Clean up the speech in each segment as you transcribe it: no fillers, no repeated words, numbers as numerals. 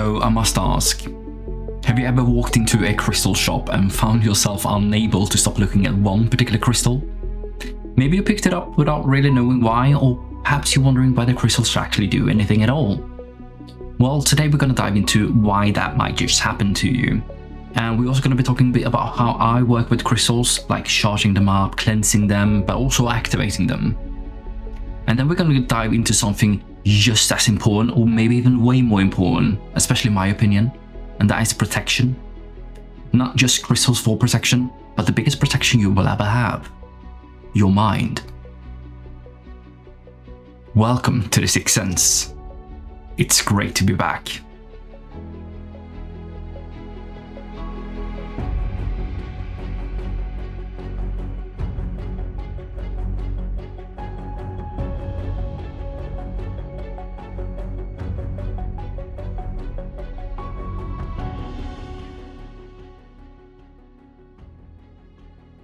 So I must ask, have you ever walked into a crystal shop and found yourself unable to stop looking at one particular crystal? Maybe you picked it up without really knowing why, or perhaps you're wondering why the crystals actually do anything at all. Well, today we're going to dive into why that might just happen to you. And we're also going to be talking a bit about how I work with crystals, like charging them up, cleansing them, but also activating them. And then we're going to dive into something just as important, or maybe even way more important, especially in my opinion, and that is protection. Not just crystals for protection, but the biggest protection you will ever have: your mind. Welcome to the Sixth Sense. It's great to be back.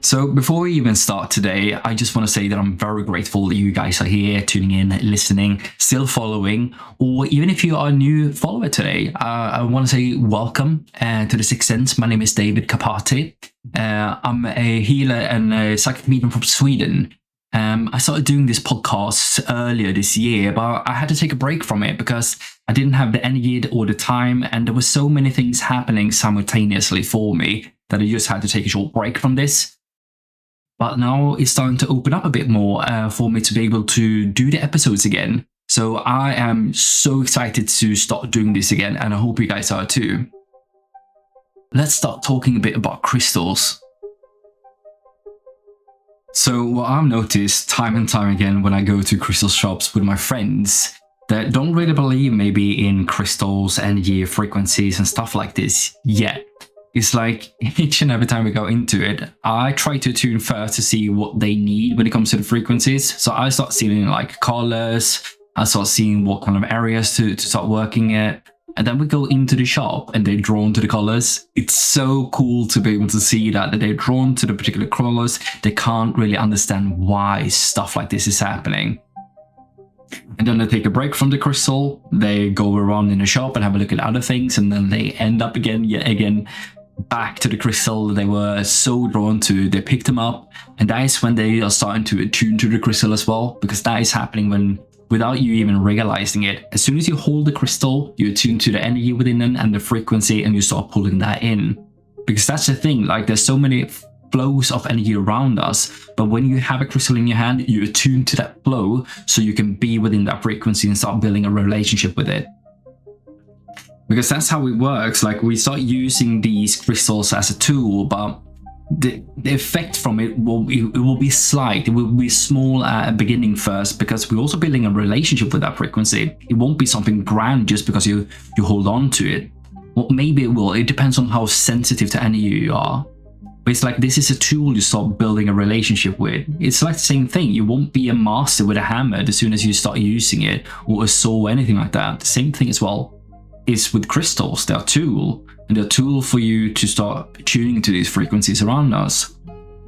So before we even start today, I just want to say that I'm very grateful that you guys are here, tuning in, listening, still following, or even if you are a new follower today, I want to say welcome to the Sixth Sense. My name is David Kapati. I'm a healer and a psychic medium from Sweden. I started doing this podcast earlier this year, but I had to take a break from it because I didn't have the energy or the time, and there were so many things happening simultaneously for me that I just had to take a short break from this. But now it's starting to open up a bit more for me to be able to do the episodes again. So I am so excited to start doing this again, and I hope you guys are too. Let's start talking a bit about crystals. So what I've noticed time and time again when I go to crystal shops with my friends that don't really believe maybe in crystals, energy, frequencies and stuff like this yet. It's like each and every time we go into it, I try to tune first to see what they need when it comes to the frequencies. So I start seeing like colors, I start seeing what kind of areas to start working at. And then we go into the shop and they're drawn to the colors. It's so cool to be able to see that they're drawn to the particular colors. They can't really understand why stuff like this is happening. And then they take a break from the crystal, they go around in the shop and have a look at other things, and then they end up yet again back to the crystal they were so drawn to. They pick them up, and that is when they are starting to attune to the crystal as well, because that is happening when, without you even realizing it, as soon as you hold the crystal, you attune to the energy within it and the frequency, and you start pulling that in. Because that's the thing, like there's so many flows of energy around us, but when you have a crystal in your hand, you attune to that flow so you can be within that frequency and start building a relationship with it. Because that's how it works. Like we start using these crystals as a tool, but the effect from it will be slight. It will be small at the beginning first, because we're also building a relationship with that frequency. It won't be something grand just because you hold on to it. Well, maybe it will. It depends on how sensitive to energy you are. But it's like this is a tool you start building a relationship with. It's like the same thing. You won't be a master with a hammer as soon as you start using it, or a saw or anything like that. The same thing as well is with crystals. They're a tool, and they're a tool for you to start tuning to these frequencies around us.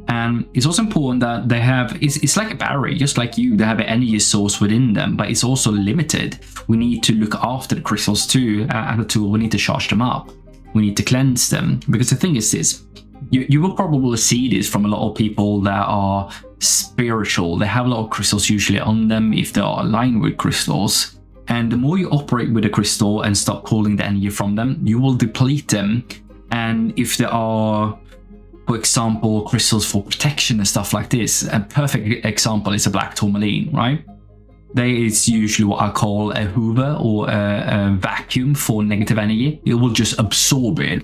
And it's also important that they have, it's like a battery, just like you, they have an energy source within them, but it's also limited. We need to look after the crystals too, and a tool, we need to charge them up. We need to cleanse them, because the thing is this, you will probably see this from a lot of people that are spiritual. They have a lot of crystals usually on them if they are aligned with crystals. And the more you operate with a crystal and stop pulling the energy from them, you will deplete them. And if there are, for example, crystals for protection and stuff like this, a perfect example is a black tourmaline, right? There is usually what I call a hoover or a vacuum for negative energy. It will just absorb it.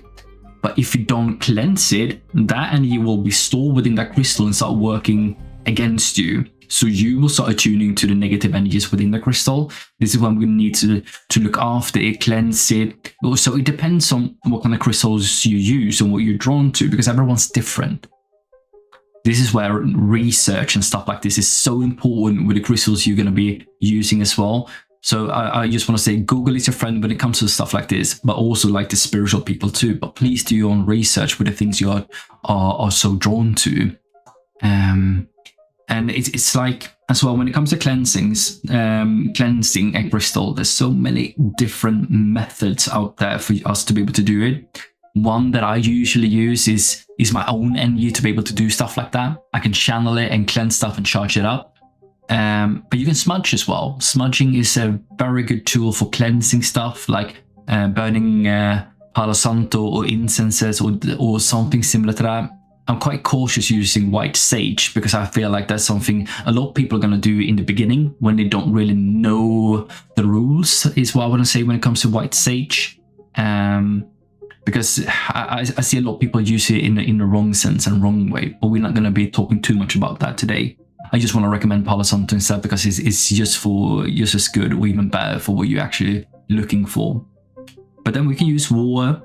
But if you don't cleanse it, that energy will be stored within that crystal and start working against you. So you will start attuning to the negative energies within the crystal. This is when we need to look after it, cleanse it. So it depends on what kind of crystals you use and what you're drawn to, because everyone's different. This is where research and stuff like this is so important with the crystals you're going to be using as well. So I just want to say Google is your friend when it comes to stuff like this, but also like the spiritual people too. But please do your own research with the things you are so drawn to. And it's like as well, when it comes to cleansing a crystal, there's so many different methods out there for us to be able to do it. One that I usually use is my own energy to be able to do stuff like that. I can channel it and cleanse stuff and charge it up. But you can smudge as well. Smudging is a very good tool for cleansing stuff, like burning Palo Santo or incenses or something similar to that. I'm quite cautious using white sage because I feel like that's something a lot of people are going to do in the beginning when they don't really know the rules, is what I want to say when it comes to white sage. Because I see a lot of people use it in the wrong sense and wrong way, but we're not going to be talking too much about that today. I just want to recommend Palo Santo instead because it's just as good or even better for what you're actually looking for. But then we can use water.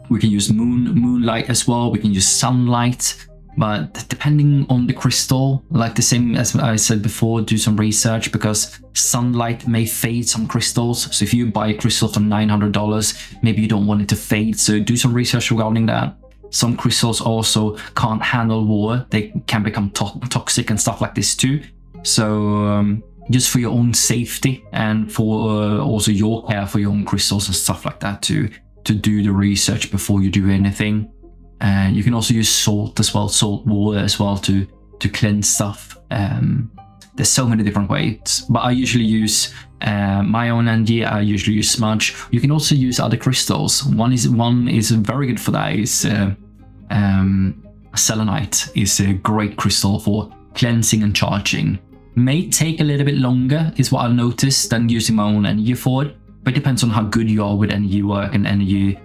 We can use moonlight as well. We can use sunlight, but depending on the crystal, like the same as I said before, do some research because sunlight may fade some crystals. So if you buy a crystal for $900, maybe you don't want it to fade. So do some research regarding that. Some crystals also can't handle water. They can become toxic and stuff like this too. So just for your own safety and for also your care for your own crystals and stuff like that to do the research before you do anything. And you can also use salt as well, salt water as well to cleanse stuff. There's so many different ways, but I usually use my own energy. I usually use smudge. You can also use other crystals. One is very good for that. Is selenite is a great crystal for cleansing and charging. May take a little bit longer, is what I've noticed, than using my own energy for it. But it depends on how good you are with energy work and energy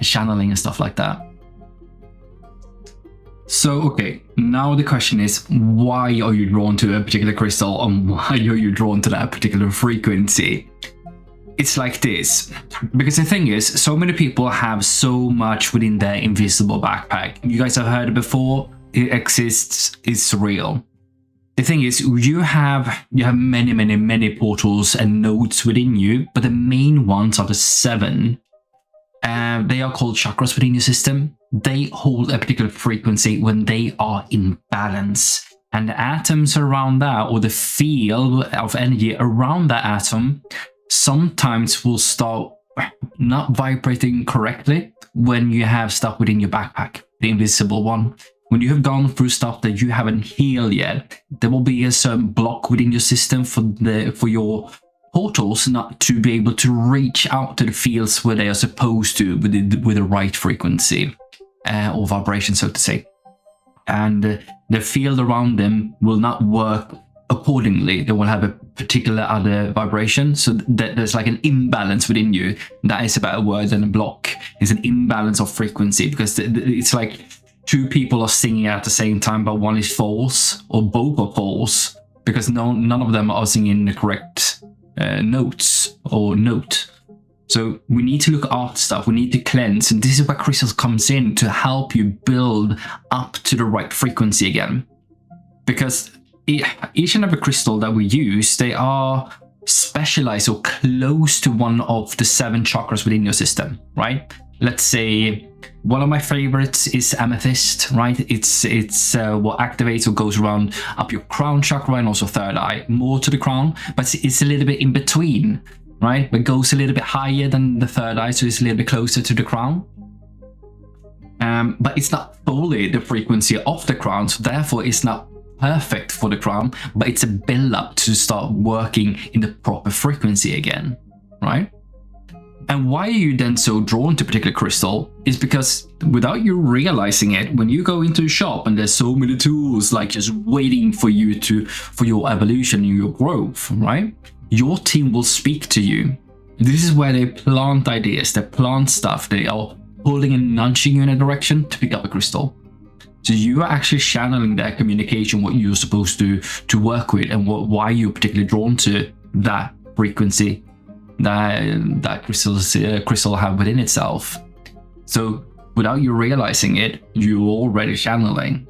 channeling and stuff like that. So, okay, now the question is, why are you drawn to a particular crystal and why are you drawn to that particular frequency? It's like this, because the thing is, so many people have so much within their invisible backpack. You guys have heard it before, it exists, it's real. The thing is, you have many portals and nodes within you, but the main ones are the 7. They are called chakras within your system. They hold a particular frequency when they are in balance. And the atoms around that, or the field of energy around that atom, sometimes will start not vibrating correctly when you have stuff within your backpack, the invisible one. When you have gone through stuff that you haven't healed yet, there will be a certain block within your system for your portals not to be able to reach out to the fields where they are supposed to with the right frequency or vibration, so to say. And the field around them will not work accordingly. They will have a particular other vibration, so that there's like an imbalance within you. That is a better word than a block. It's an imbalance of frequency, because it's like 2 people are singing at the same time, but one is false, or both are false, because none of them are singing the correct notes or note. So we need to look after stuff, we need to cleanse, and this is where crystals comes in to help you build up to the right frequency again. Because each and every crystal that we use, they are specialized or close to one of the 7 chakras within your system, right? Let's say one of my favorites is amethyst, right? It's what activates or goes around up your crown chakra and also 3rd eye, more to the crown, but it's a little bit in between, right? But goes a little bit higher than the 3rd eye, so it's a little bit closer to the crown. But it's not fully the frequency of the crown, so therefore it's not perfect for the crown, but it's a build-up to start working in the proper frequency again, right? And why are you then so drawn to a particular crystal is because without you realizing it, when you go into a shop and there's so many tools like just waiting for you for your evolution and your growth, right? Your team will speak to you. This is where they plant ideas, they plant stuff, they are pulling and nudging you in a direction to pick up a crystal. So you are actually channeling their communication, what you're supposed to work with, and why you're particularly drawn to that frequency that crystal have within itself. So without you realizing it, you're already channeling.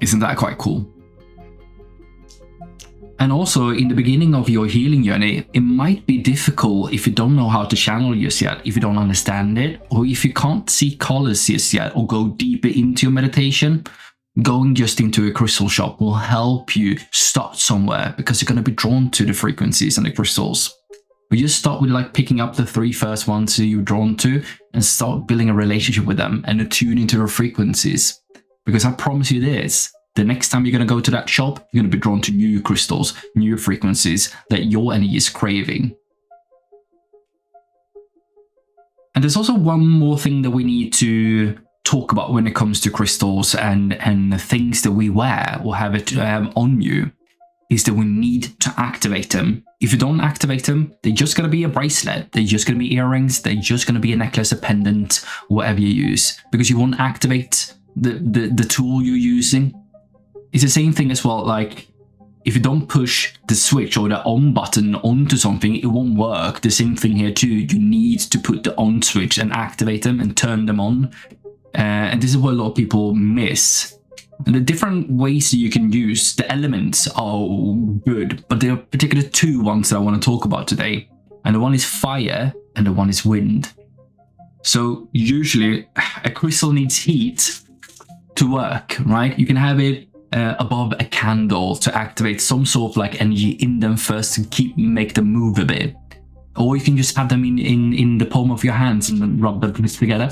Isn't that quite cool? And also, in the beginning of your healing journey, it might be difficult if you don't know how to channel just yet, if you don't understand it, or if you can't see colors just yet, or go deeper into your meditation. going just into a crystal shop will help you start somewhere, because you're going to be drawn to the frequencies and the crystals. But just start with like picking up the 3 first ones that you're drawn to and start building a relationship with them and attuning to their frequencies. Because I promise you this, the next time you're going to go to that shop, you're going to be drawn to new crystals, new frequencies that your energy is craving. And there's also one more thing that we need to talk about when it comes to crystals and the things that we wear or have it on you, is that we need to activate them. If you don't activate them, they're just going to be a bracelet, they're just going to be earrings, they're just going to be a necklace, a pendant, whatever you use, because you won't activate the tool you're using. It's the same thing as well, like if you don't push the switch or the on button onto something, it won't work. The same thing here too, you need to put the on switch and activate them and turn them on. And this is what a lot of people miss. And the different ways that you can use the elements are good, but there are particular 2 ones that I want to talk about today. And the one is fire and the one is wind. So usually a crystal needs heat to work, right? You can have it above a candle to activate some sort of like energy in them first to make them move a bit. Or you can just have them in the palm of your hands and then rub them together.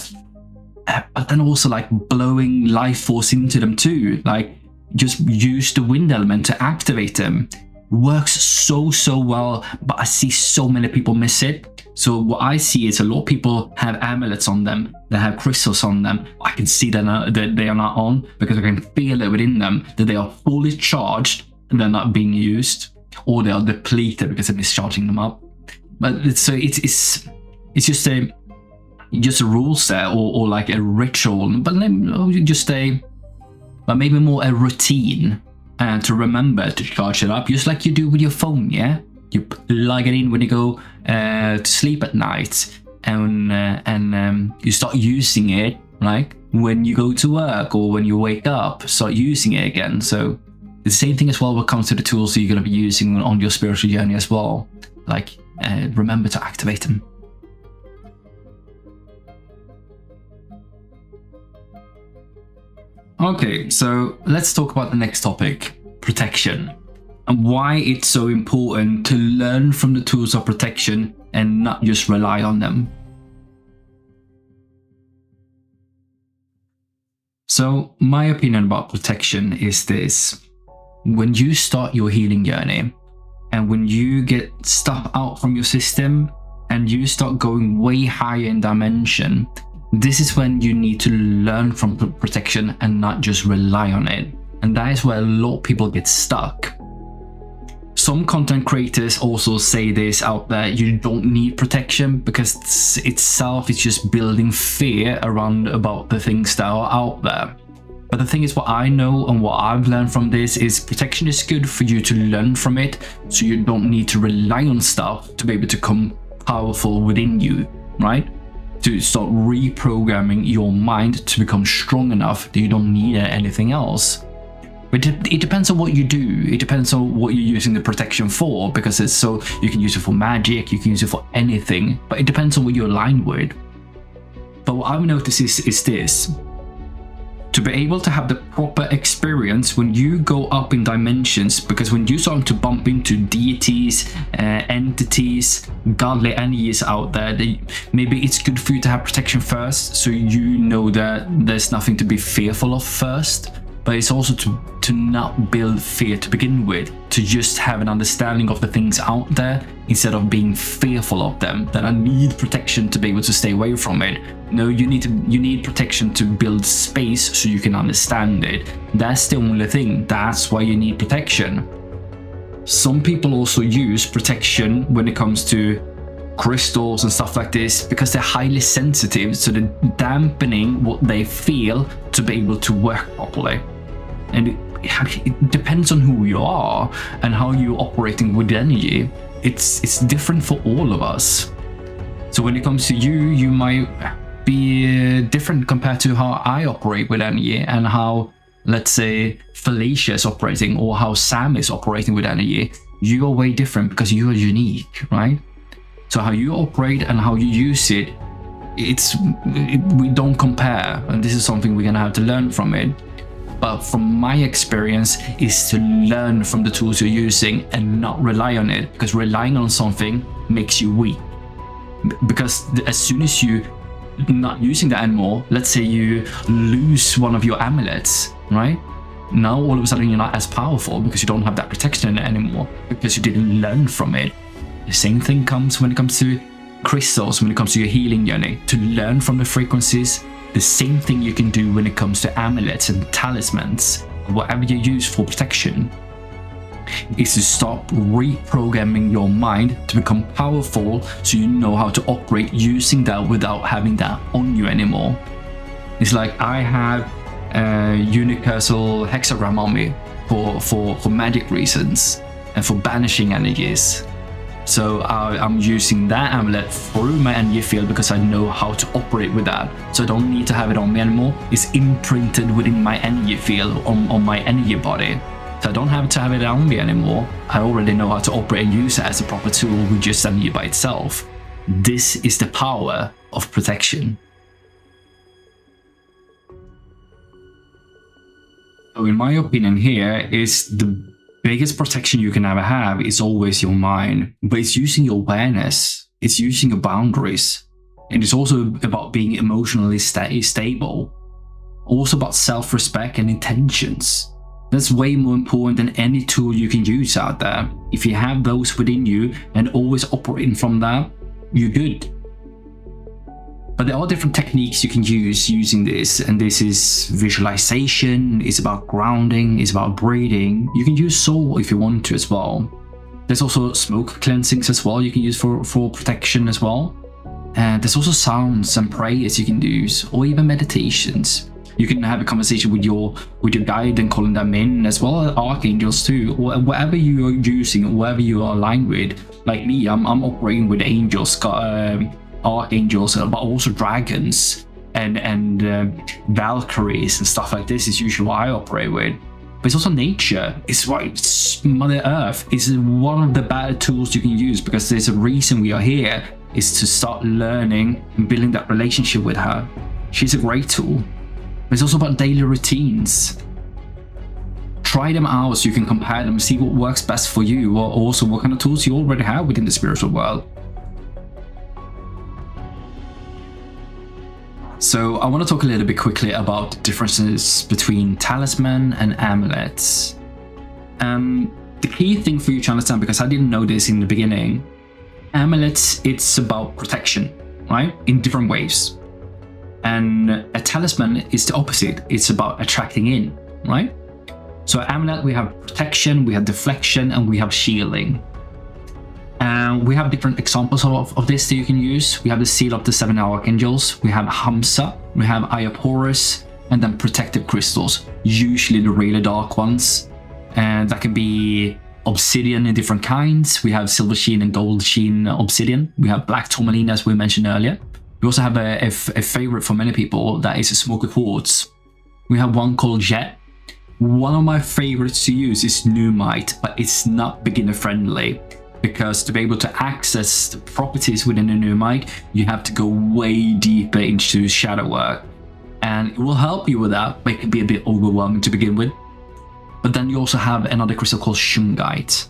But then also like blowing life force into them too, like just use the wind element to activate them. Works so well, but I see so many people miss it. So what I see is a lot of people have amulets on them, they have crystals on them. I can see that they are not on, because I can feel it within them that they are fully charged and they're not being used, or they are depleted because I'm discharging them up. But it's just a rule set or like a ritual, but maybe more a routine to remember to charge it up, just like you do with your phone. Yeah, you plug it in when you go to sleep at night, and you start using it like when you go to work or when you wake up, start using it again. So the same thing as well when it comes to the tools that you're going to be using on your spiritual journey as well. Like remember to activate them. Okay, so let's talk about the next topic, protection, and why it's so important to learn from the tools of protection and not just rely on them. So my opinion about protection is this: when you start your healing journey and when you get stuff out from your system and you start going way higher in dimension, this is when you need to learn from protection and not just rely on it. And that is where a lot of people get stuck. Some content creators also say this out there: you don't need protection, because itself is just building fear around about the things that are out there. But the thing is, what I know and what I've learned from this is protection is good for you to learn from it, so you don't need to rely on stuff to be able to become powerful within you, right? To start reprogramming your mind to become strong enough that you don't need anything else. But it depends on what you do. It depends on what you're using the protection for, because it's so you can use it for magic, you can use it for anything, but it depends on what you're aligned with. But what I've noticed is this: to be able to have the proper experience when you go up in dimensions, because when you start to bump into deities, entities, godly energies out there, maybe it's good for you to have protection first, so you know that there's nothing to be fearful of first. But it's also to not build fear to begin with, to just have an understanding of the things out there instead of being fearful of them, that I need protection to be able to stay away from it. No, you need protection to build space so you can understand it. That's the only thing. That's why you need protection. Some people also use protection when it comes to crystals and stuff like this, because they're highly sensitive, so they're dampening what they feel to be able to work properly. And it depends on who you are and how you're operating with energy. It's different for all of us. So when it comes to you might be different compared to how I operate with energy, and how, let's say, Felicia is operating, or how Sam is operating with energy. You are way different because you are unique, right? So how you operate and how you use it, we don't compare, and this is something we're gonna have to learn from it. but from my experience is to learn from the tools you're using and not rely on it, because relying on something makes you weak. Because as soon as you not using that anymore, let's say you lose one of your amulets, right? Now all of a sudden you're not as powerful because you don't have that protection anymore, because you didn't learn from it. The same thing comes when it comes to crystals, when it comes to your healing journey, to learn from the frequencies. The same thing you can do when it comes to amulets and talismans, whatever you use for protection, is to stop reprogramming your mind to become powerful, so you know how to operate using that without having that on you anymore. It's like I have a universal hexagram on me for magic reasons and for banishing energies. So I'm using that amulet through my energy field because I know how to operate with that. So I don't need to have it on me anymore. It's imprinted within my energy field, on my energy body. So I don't have to have it on me anymore. I already know how to operate and use it as a proper tool with just energy by itself. This is the power of protection. So in my opinion here is the biggest protection you can ever have is always your mind, but it's using your awareness, it's using your boundaries, and it's also about being emotionally stable, also about self-respect and intentions. That's way more important than any tool you can use out there. If you have those within you and always operating from that, you're good. But there are different techniques you can use using this, and this is visualization, it's about grounding, it's about breathing. You can use soul if you want to as well. There's also smoke cleansings as well you can use for protection as well. And there's also sounds and prayers you can use, or even meditations. You can have a conversation with your guide and calling them in, as well as archangels too, or whatever you are using, whatever you are aligned with. Like me, I'm operating with angels, archangels, but also dragons and Valkyries and stuff like this is usually what I operate with. But it's also nature. It's Mother Earth is one of the better tools you can use, because there's a reason we are here, is to start learning and building that relationship with her. She's a great tool. But it's also about daily routines. Try them out so you can compare them, see what works best for you, or also what kind of tools you already have within the spiritual world. So I want to talk a little bit quickly about the differences between talisman and amulets. The key thing for you to understand, because I didn't know this in the beginning, amulets, it's about protection, right? In different ways. And a talisman is the opposite. It's about attracting in, right? So amulet, we have protection, we have deflection, and we have shielding. And we have different examples of this that you can use. We have the seal of the 7 archangels, we have Hamsa, we have Eye of Horus, and then protective crystals, usually the really dark ones. And that can be obsidian in different kinds. We have silver sheen and gold sheen obsidian. We have black tourmaline, as we mentioned earlier. We also have a favorite for many people, that is a smoky quartz. We have one called Jet. One of my favorites to use is Numite, but it's not beginner friendly, because to be able to access the properties within a Numite, you have to go way deeper into shadow work. And it will help you with that, but it can be a bit overwhelming to begin with. But then you also have another crystal called Shungite.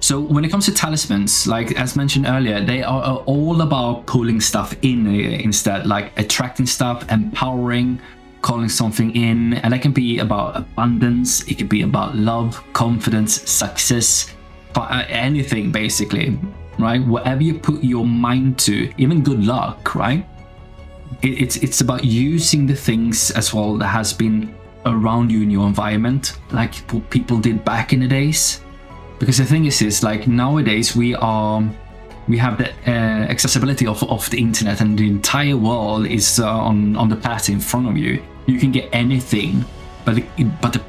So when it comes to talismans, like as mentioned earlier, they are all about pulling stuff in instead, like attracting stuff, empowering, calling something in. And that can be about abundance, it can be about love, confidence, success, anything basically, right? Whatever you put your mind to, even good luck, right? It's about using the things as well that has been around you in your environment, like what people did back in the days. Because the thing is like nowadays we have the accessibility of the internet, and the entire world is on the platter in front of you. You can get anything, but the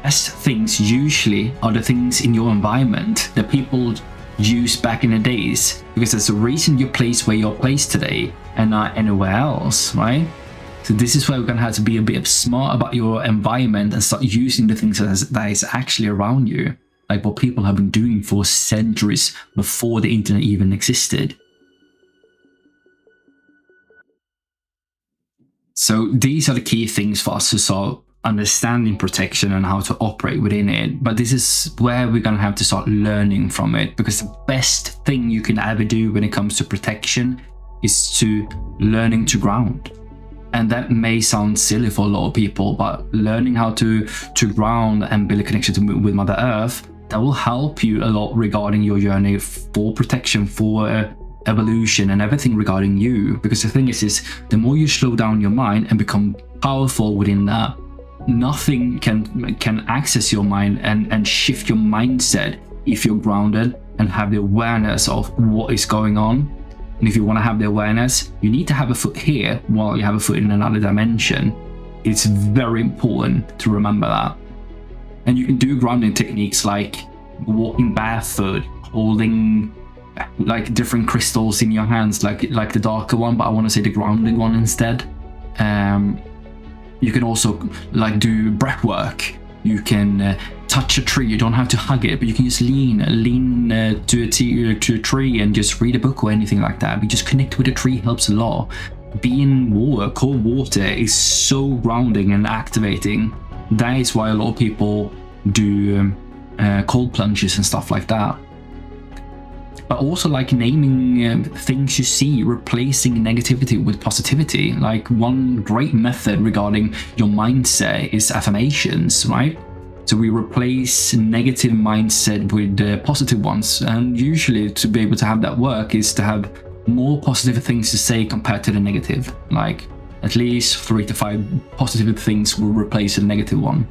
best things usually are the things in your environment that people used back in the days, because there's a reason you're placed where you're placed today and not anywhere else, right? So this is where we're gonna have to be a bit smart about your environment and start using the things that is actually around you, like what people have been doing for centuries before the internet even existed. So these are the key things for us to start understanding protection and how to operate within it. But this is where we're going to have to start learning from it, because the best thing you can ever do when it comes to protection is to learning to ground. And that may sound silly for a lot of people, but learning how to ground and build a connection with Mother Earth, that will help you a lot regarding your journey for protection, for evolution, and everything regarding you. Because the thing is the more you slow down your mind and become powerful within that, nothing can access your mind and shift your mindset if you're grounded and have the awareness of what is going on. And if you want to have the awareness, you need to have a foot here while you have a foot in another dimension. It's very important to remember that. And you can do grounding techniques like walking barefoot, holding like different crystals in your hands, like the darker one, but I want to say the grounding one instead. You can also like do breath work. You can touch a tree. You don't have to hug it, but you can just lean to a tree and just read a book or anything like that. But just connect with a tree helps a lot. Being water, cold water, is so grounding and activating. That is why a lot of people do cold plunges and stuff like that. But also like naming things you see, replacing negativity with positivity. Like one great method regarding your mindset is affirmations, right? So we replace negative mindset with positive ones. And usually to be able to have that work is to have more positive things to say compared to the negative. Like at least 3 to 5 positive things will replace a negative one.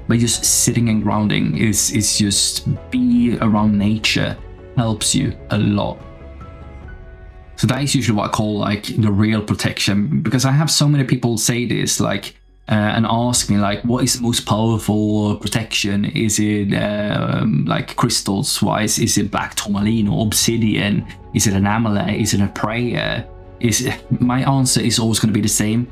But just sitting and grounding is just be around nature helps you a lot. So that is usually what I call like the real protection, because I have so many people say this like and ask me like, what is the most powerful protection? Is it like crystals wise? Is it black tourmaline or obsidian? Is it an amulet? Is it a prayer? My answer is always going to be the same.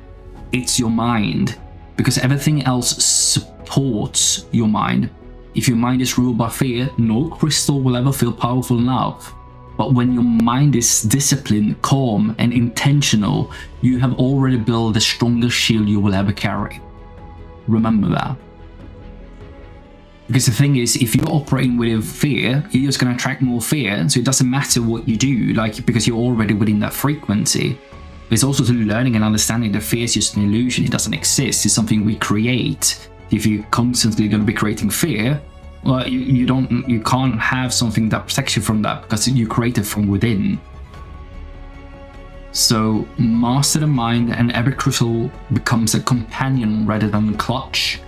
It's your mind, because everything else supports your mind. If your mind is ruled by fear, no crystal will ever feel powerful enough. But when your mind is disciplined, calm, and intentional, you have already built the strongest shield you will ever carry. Remember that. Because the thing is, if you're operating with fear, you're just going to attract more fear. So it doesn't matter what you do, like, because you're already within that frequency. It's also through learning and understanding that fear is just an illusion. It doesn't exist. It's something we create. If you're constantly going to be creating fear, well, you can't have something that protects you from that, because you create it from within. So master the mind, and every crystal becomes a companion rather than a clutch.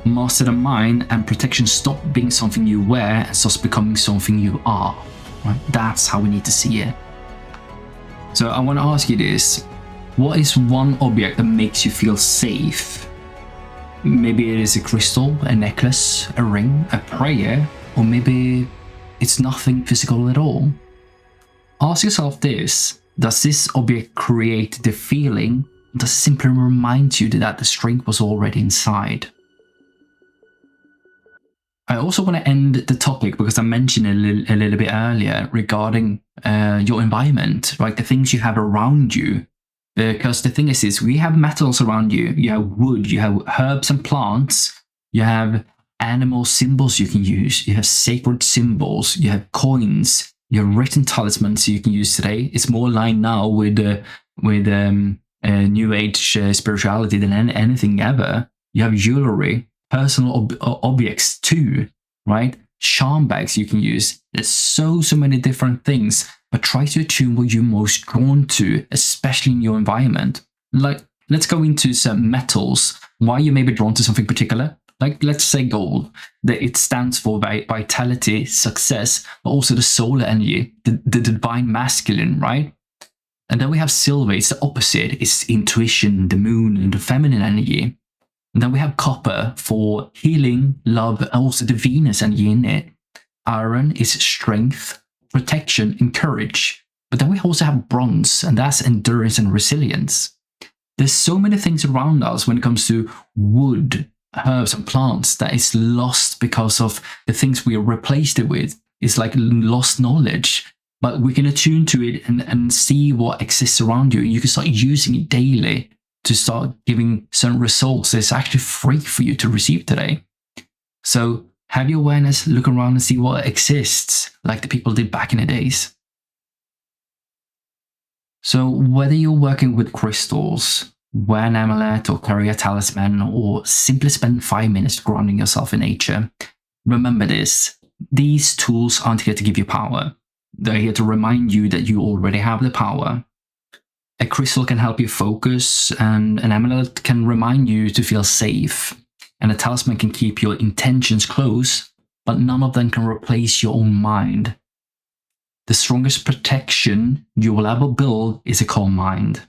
Master the mind, and protection stop being something you wear and starts becoming something you are. Right? That's how we need to see it. So I want to ask you this: what is one object that makes you feel safe? Maybe it is a crystal, a necklace, a ring, a prayer, or maybe it's nothing physical at all. Ask yourself this: does this object create the feeling, or does it simply remind you that the strength was already inside? I also want to end the topic, because I mentioned a little bit earlier, regarding your environment, right? The things you have around you. Because the thing is we have metals around you. You have wood, you have herbs and plants, you have animal symbols you can use, you have sacred symbols, you have coins, you have written talismans you can use today. It's more aligned now with New Age spirituality than anything ever. You have jewelry, personal objects too, right? Charm bags you can use. There's so many different things, but try to attune what you're most drawn to, especially in your environment. Like, let's go into some metals, why you may be drawn to something particular. Like, let's say gold, that it stands for vitality, success, but also the solar energy, the divine masculine, right? And then we have silver, it's the opposite, it's intuition, the moon, and the feminine energy. And then we have copper for healing, love, and also the Venus energy in it. Iron is strength, protection, and courage. But then we also have bronze, and that's endurance and resilience. There's so many things around us when it comes to wood, herbs, and plants that is lost because of the things we replaced it with. It's like lost knowledge. but we can attune to it and see what exists around you. You can start using it daily to start giving certain results that's actually free for you to receive today. So have your awareness, look around and see what exists, like the people did back in the days. So whether you're working with crystals, wear an amulet or carry a talisman, or simply spend 5 minutes grounding yourself in nature, remember this: these tools aren't here to give you power. They're here to remind you that you already have the power. A crystal can help you focus, and an amulet can remind you to feel safe. And a talisman can keep your intentions close, but none of them can replace your own mind. The strongest protection you will ever build is a calm mind.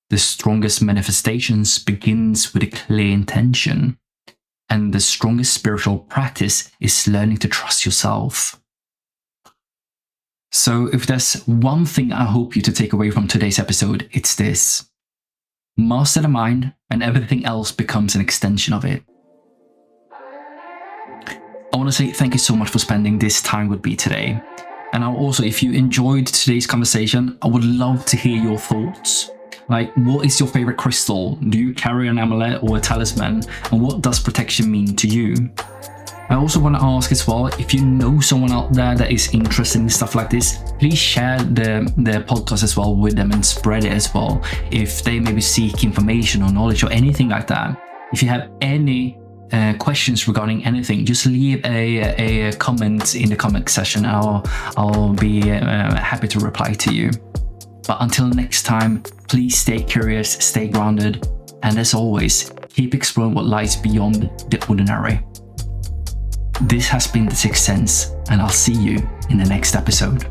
The strongest manifestations begins with a clear intention. And the strongest spiritual practice is learning to trust yourself. So if there's one thing I hope you to take away from today's episode, it's this: master the mind and everything else becomes an extension of it. I want to say thank you so much for spending this time with me today. And also, if you enjoyed today's conversation, I would love to hear your thoughts. Like, what is your favorite crystal? Do you carry an amulet or a talisman? And what does protection mean to you? I also want to ask as well, if you know someone out there that is interested in stuff like this, please share the podcast as well with them and spread it as well. If they maybe seek information or knowledge or anything like that. If you have any questions regarding anything, just leave a comment in the comment section. I'll be happy to reply to you. But until next time, please stay curious, stay grounded, and as always, keep exploring what lies beyond the ordinary. This has been The Sixth Sense, and I'll see you in the next episode.